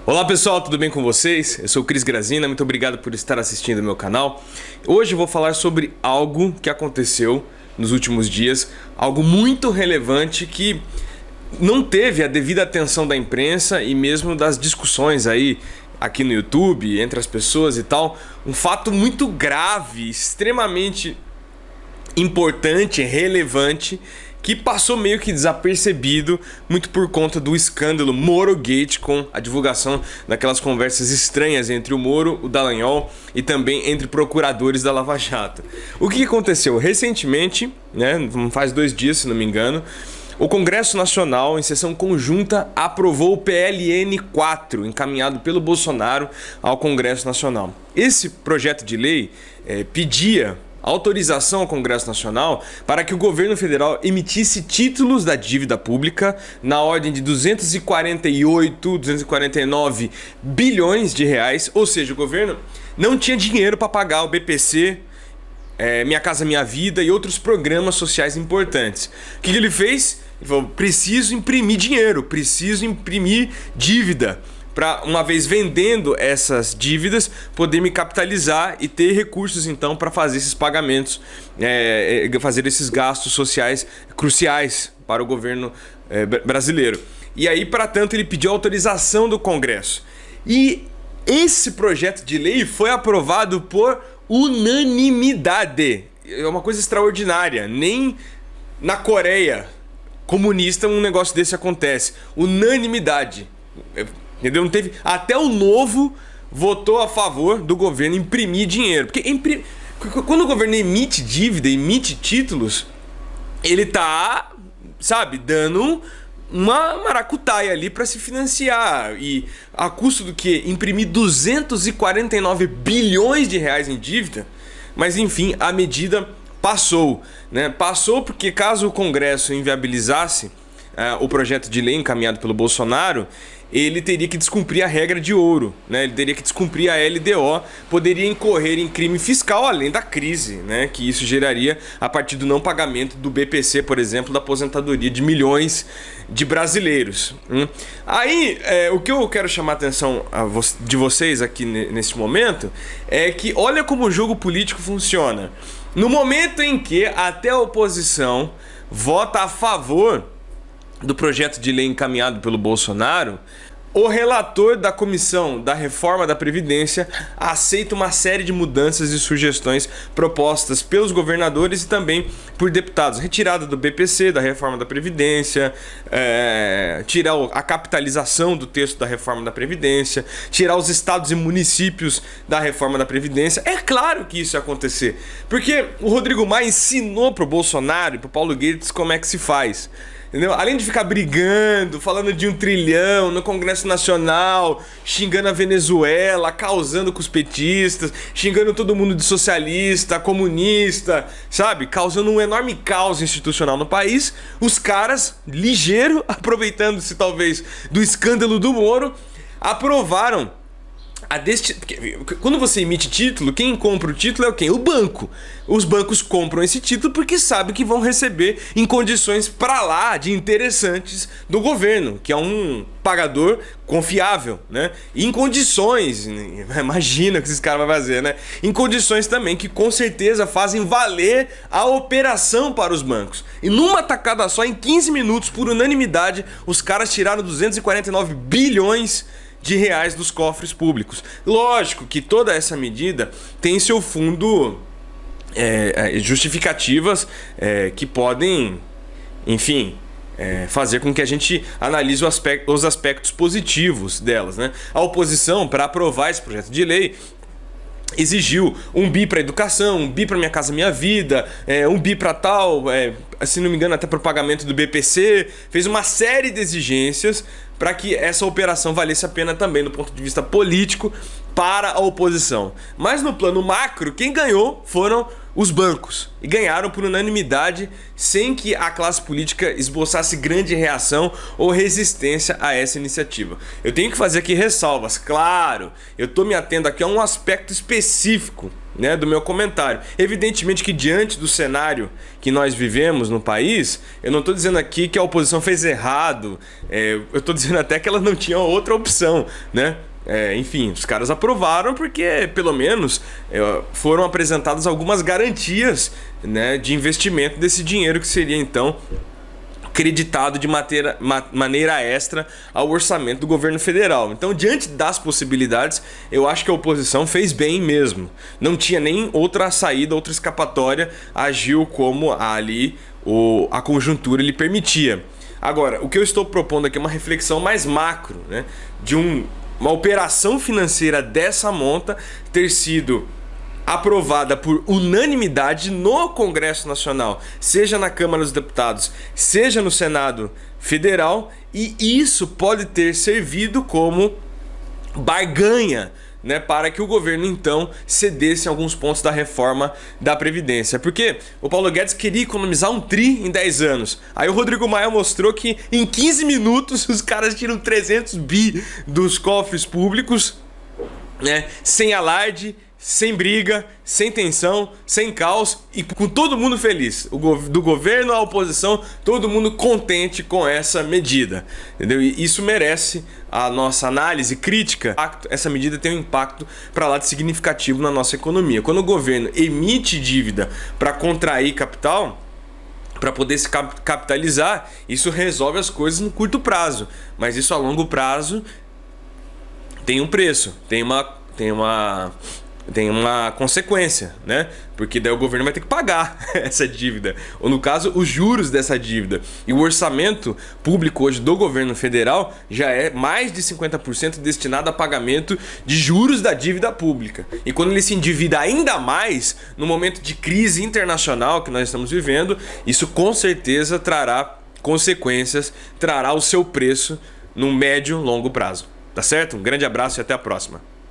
Olá pessoal, tudo bem com vocês? Eu sou o Cris Grazina, muito obrigado por estar assistindo ao meu canal. Hoje eu vou falar sobre algo que aconteceu nos últimos dias, algo muito relevante que não teve a devida atenção da imprensa e mesmo das discussões aí aqui no YouTube, entre as pessoas e tal. Um fato muito grave, extremamente importante, relevante, que passou meio que desapercebido, muito por conta do escândalo Morogate, com a divulgação daquelas conversas estranhas entre o Moro, o Dallagnol e também entre procuradores da Lava Jato. O que aconteceu? Recentemente, faz 2 dias se não me engano, o Congresso Nacional, em sessão conjunta, aprovou o PLN 4, encaminhado pelo Bolsonaro ao Congresso Nacional. Esse projeto de lei pedia autorização ao Congresso Nacional para que o governo federal emitisse títulos da dívida pública na ordem de 249 bilhões de reais, ou seja, o governo não tinha dinheiro para pagar o BPC, Minha Casa Minha Vida e outros programas sociais importantes. O que ele fez? Ele falou, preciso imprimir dinheiro, preciso imprimir dívida, para, uma vez vendendo essas dívidas, poder me capitalizar e ter recursos então para fazer esses pagamentos, fazer esses gastos sociais cruciais para o governo brasileiro. E aí, para tanto, ele pediu autorização do Congresso. E esse projeto de lei foi aprovado por unanimidade. É uma coisa extraordinária. Nem na Coreia comunista um negócio desse acontece. Unanimidade. Entendeu? Não teve. Até o Novo votou a favor do governo imprimir dinheiro. Porque quando o governo emite dívida, emite títulos, ele tá, dando uma maracutaia ali para se financiar. E a custo do que? Imprimir 249 bilhões de reais em dívida. Mas enfim, a medida passou, né? Passou porque caso o Congresso inviabilizasse o projeto de lei encaminhado pelo Bolsonaro, ele teria que descumprir a regra de ouro, né? Ele teria que descumprir a LDO, poderia incorrer em crime fiscal, além da crise, né, que isso geraria a partir do não pagamento do BPC, por exemplo, da aposentadoria de milhões de brasileiros. Aí, o que eu quero chamar a atenção de vocês aqui nesse momento é que olha como o jogo político funciona. No momento em que até a oposição vota a favor do projeto de lei encaminhado pelo Bolsonaro, o relator da comissão da reforma da Previdência aceita uma série de mudanças e sugestões propostas pelos governadores e também por deputados. Retirada do BPC, da reforma da Previdência, tirar a capitalização do texto da reforma da Previdência, tirar os estados e municípios da reforma da Previdência. É claro que isso ia acontecer, porque o Rodrigo Maia ensinou pro Bolsonaro e pro Paulo Guedes como é que se faz. Entendeu? Além de ficar brigando, falando de 1 trilhão no Congresso Nacional, xingando a Venezuela, causando com os petistas, xingando todo mundo de socialista, comunista, causando um enorme caos institucional no país, os caras, ligeiro, aproveitando-se talvez do escândalo do Moro, aprovaram quando você emite título, quem compra o título é quem? O banco. Os bancos compram esse título porque sabem que vão receber em condições pra lá de interessantes do governo, que é um pagador confiável, né? E em condições, imagina o que esses caras vão fazer, né? Em condições também que com certeza fazem valer a operação para os bancos. E numa tacada só, em 15 minutos, por unanimidade, os caras tiraram 249 bilhões de reais dos cofres públicos. Lógico que toda essa medida tem seu fundo, justificativas que podem, enfim, fazer com que a gente analise os aspectos positivos delas, né? A oposição, para aprovar esse projeto de lei, exigiu 1 bi para educação, 1 bi para Minha Casa Minha Vida, 1 bi para tal, se não me engano até para o pagamento do BPC, fez uma série de exigências para que essa operação valesse a pena também do ponto de vista político para a oposição. Mas no plano macro, quem ganhou foram os bancos e ganharam por unanimidade sem que a classe política esboçasse grande reação ou resistência a essa iniciativa. Eu tenho que fazer aqui ressalvas, claro, eu estou me atendo aqui a um aspecto específico, né, do meu comentário. Evidentemente que diante do cenário que nós vivemos no país, eu não estou dizendo aqui que a oposição fez errado, eu estou dizendo até que ela não tinha outra opção, né? Enfim, os caras aprovaram porque, pelo menos, foram apresentadas algumas garantias, né, de investimento desse dinheiro que seria, então, creditado de maneira extra ao orçamento do governo federal. Então, diante das possibilidades, eu acho que a oposição fez bem mesmo. Não tinha nem outra saída, outra escapatória, agiu como ali a conjuntura lhe permitia. Agora, o que eu estou propondo aqui é uma reflexão mais macro, né, de uma operação financeira dessa monta ter sido aprovada por unanimidade no Congresso Nacional, seja na Câmara dos Deputados, seja no Senado Federal, e isso pode ter servido como barganha, né, para que o governo então cedesse alguns pontos da reforma da Previdência. Porque o Paulo Guedes queria economizar um tri em 10 anos. Aí o Rodrigo Maia mostrou que em 15 minutos os caras tiram 300 bi dos cofres públicos, né, sem alarde, sem briga, sem tensão, sem caos e com todo mundo feliz. Do governo à oposição, todo mundo contente com essa medida. Entendeu? E isso merece a nossa análise crítica. Essa medida tem um impacto para lá de significativo na nossa economia. Quando o governo emite dívida para contrair capital, para poder se capitalizar, isso resolve as coisas no curto prazo. Mas isso a longo prazo tem um preço, tem uma consequência, né? Porque daí o governo vai ter que pagar essa dívida, ou no caso, os juros dessa dívida. E o orçamento público hoje do governo federal já é mais de 50% destinado a pagamento de juros da dívida pública. E quando ele se endivida ainda mais, no momento de crise internacional que nós estamos vivendo, isso com certeza trará consequências, trará o seu preço no médio e longo prazo. Tá certo? Um grande abraço e até a próxima.